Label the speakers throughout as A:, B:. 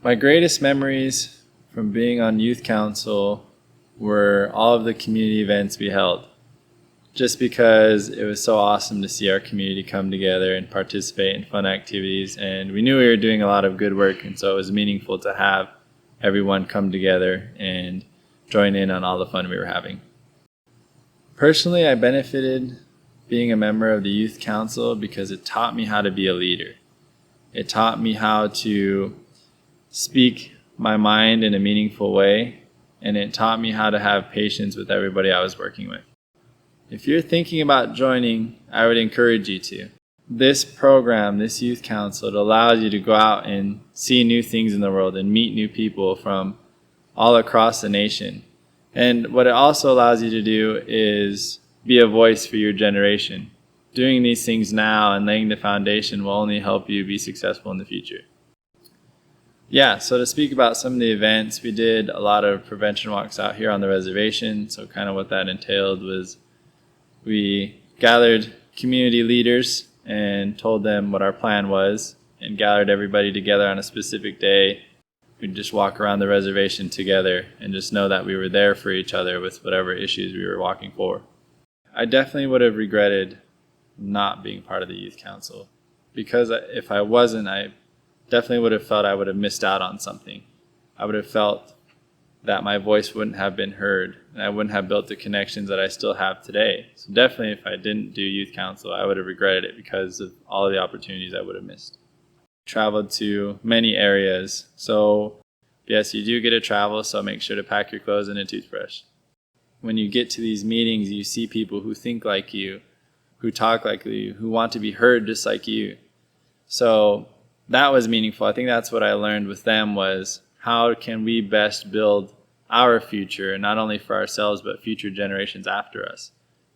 A: My greatest memories from being on youth council were all of the community events we held. Just because it was so awesome to see our community come together and participate in fun activities, and we knew we were doing a lot of good work, and so it was meaningful to have everyone come together and join in on all the fun we were having. Personally, I benefited being a member of the youth council because it taught me how to be a leader. It taught me how to speak my mind in a meaningful way, and it taught me how to have patience with everybody I was working with. If you're thinking about joining, I would encourage you to. This program, this youth council, it allows you to go out and see new things in the world and meet new people from all across the nation. And what it also allows you to do is be a voice for your generation. Doing these things now and laying the foundation will only help you be successful in the future. So to speak about some of the events, we did a lot of prevention walks out here on the reservation. So kind of what that entailed was we gathered community leaders and told them what our plan was and gathered everybody together on a specific day. We'd just walk around the reservation together and just know that we were there for each other with whatever issues we were walking for. I definitely would have regretted not being part of the youth council, because if I wasn't, I definitely would have felt I would have missed out on something. I would have felt that my voice wouldn't have been heard, and I wouldn't have built the connections that I still have today. So definitely if I didn't do youth council, I would have regretted it because of all of the opportunities I would have missed. Traveled to many areas. So yes, you do get to travel, so make sure to pack your clothes and a toothbrush. When you get to these meetings, you see people who think like you, who talk like you, who want to be heard just like you. So that was meaningful. I think that's what I learned with them was how can we best build our future, not only for ourselves, but future generations after us.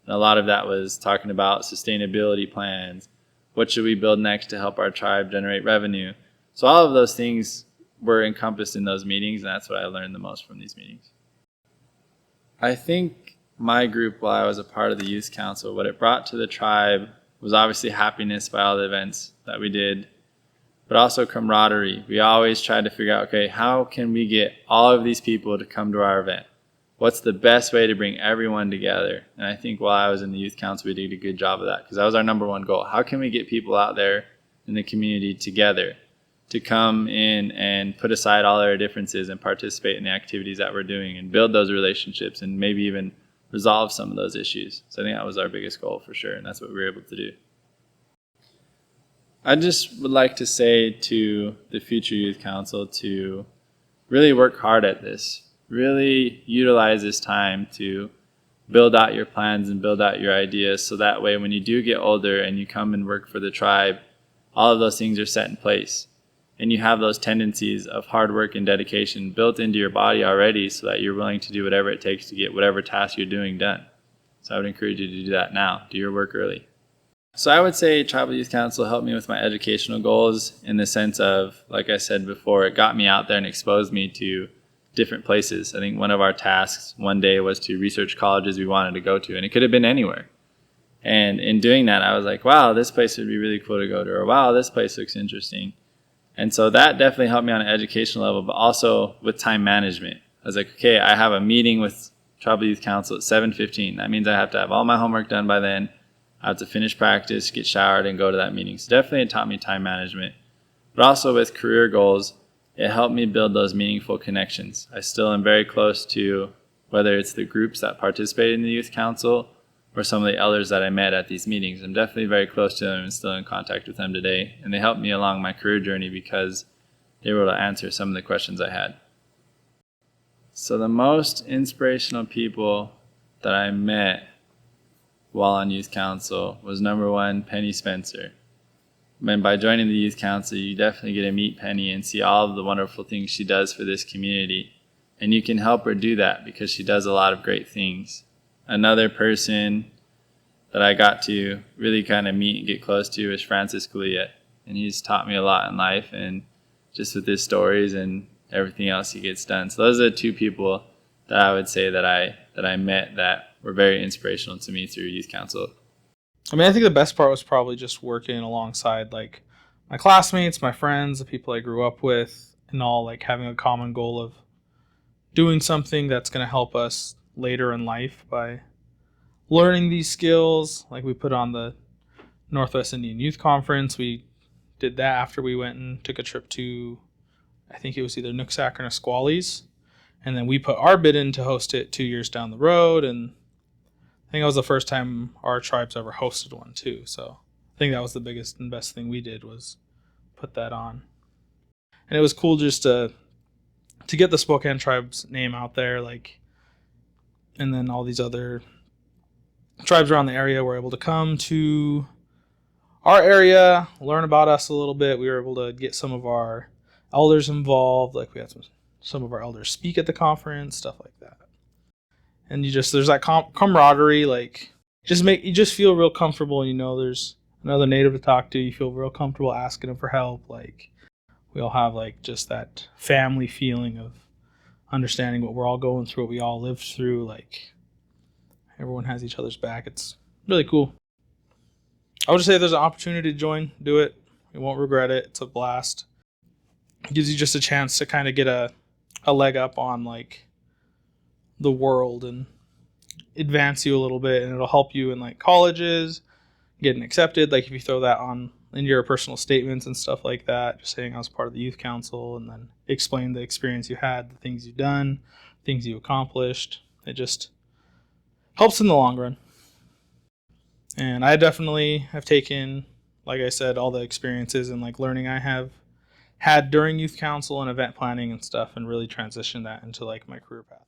A: And a lot of that was talking about sustainability plans. What should we build next to help our tribe generate revenue? So all of those things were encompassed in those meetings, and that's what I learned the most from these meetings. I think my group, while I was a part of the youth council, what it brought to the tribe was obviously happiness by all the events that we did, but also camaraderie. We always tried to figure out, okay, how can we get all of these people to come to our event? What's the best way to bring everyone together? And I think while I was in the youth council, we did a good job of that, because that was our number one goal. How can we get people out there in the community together to come in and put aside all our differences and participate in the activities that we're doing and build those relationships and maybe even resolve some of those issues? So I think that was our biggest goal for sure, and that's what we were able to do. I just would like to say to the future youth council to really work hard at this. Really utilize this time to build out your plans and build out your ideas, so that way when you do get older and you come and work for the tribe, all of those things are set in place. And you have those tendencies of hard work and dedication built into your body already, so that you're willing to do whatever it takes to get whatever task you're doing done. So I would encourage you to do that now. Do your work early. So I would say Tribal Youth Council helped me with my educational goals in the sense of, like I said before, it got me out there and exposed me to different places. I think one of our tasks one day was to research colleges we wanted to go to, and it could have been anywhere. And in doing that, I was like, wow, this place would be really cool to go to, or wow, this place looks interesting. And so that definitely helped me on an educational level, but also with time management. I was like, okay, I have a meeting with Tribal Youth Council at 7:15. That means I have to have all my homework done by then. I have to finish practice, get showered, and go to that meeting. So definitely it taught me time management. But also with career goals, it helped me build those meaningful connections. I still am very close to, whether it's the groups that participate in the youth council or some of the elders that I met at these meetings. I'm definitely very close to them and still in contact with them today. And they helped me along my career journey because they were able to answer some of the questions I had. So the most inspirational people that I met while on youth council was number one, Penny Spencer. And by joining the youth council, you definitely get to meet Penny and see all of the wonderful things she does for this community. And you can help her do that because she does a lot of great things. Another person that I got to really kind of meet and get close to is Francis Scalia. And he's taught me a lot in life, and just with his stories and everything else he gets done. So those are the two people that I would say that I met that were very inspirational to me through youth council.
B: I mean, I think the best part was probably just working alongside like my classmates, my friends, the people I grew up with, and all like having a common goal of doing something that's going to help us later in life by learning these skills. Like we put on the Northwest Indian Youth Conference. We did that after we went and took a trip to, I think it was either Nooksack or Nisquallies. And then we put our bid in to host it 2 years down the road. And I think that was the first time our tribe's ever hosted one too. So I think that was the biggest and best thing we did, was put that on. And it was cool just to get the Spokane tribe's name out there, like, and then all these other tribes around the area were able to come to our area, learn about us a little bit. We were able to get some of our elders involved. Like we had some of our elders speak at the conference, stuff like that. And there's that camaraderie, like you just feel real comfortable. You know, there's another native to talk to. You feel real comfortable asking them for help. Like we all have like just that family feeling of understanding what we're all going through, what we all lived through. Like everyone has each other's back. It's really cool. I would just say if there's an opportunity to join, do it. You won't regret it. It's a blast. It gives you just a chance to kind of get a leg up on like the world and advance you a little bit, and it'll help you in like colleges getting accepted. Like if you throw that on in your personal statements and stuff like that, just saying I was part of the youth council, and then explain the experience you had, the things you've done, things you accomplished. It just helps in the long run. And I definitely have taken, like I said, all the experiences and like learning I have had during youth council and event planning and stuff, and really transitioned that into like my career path.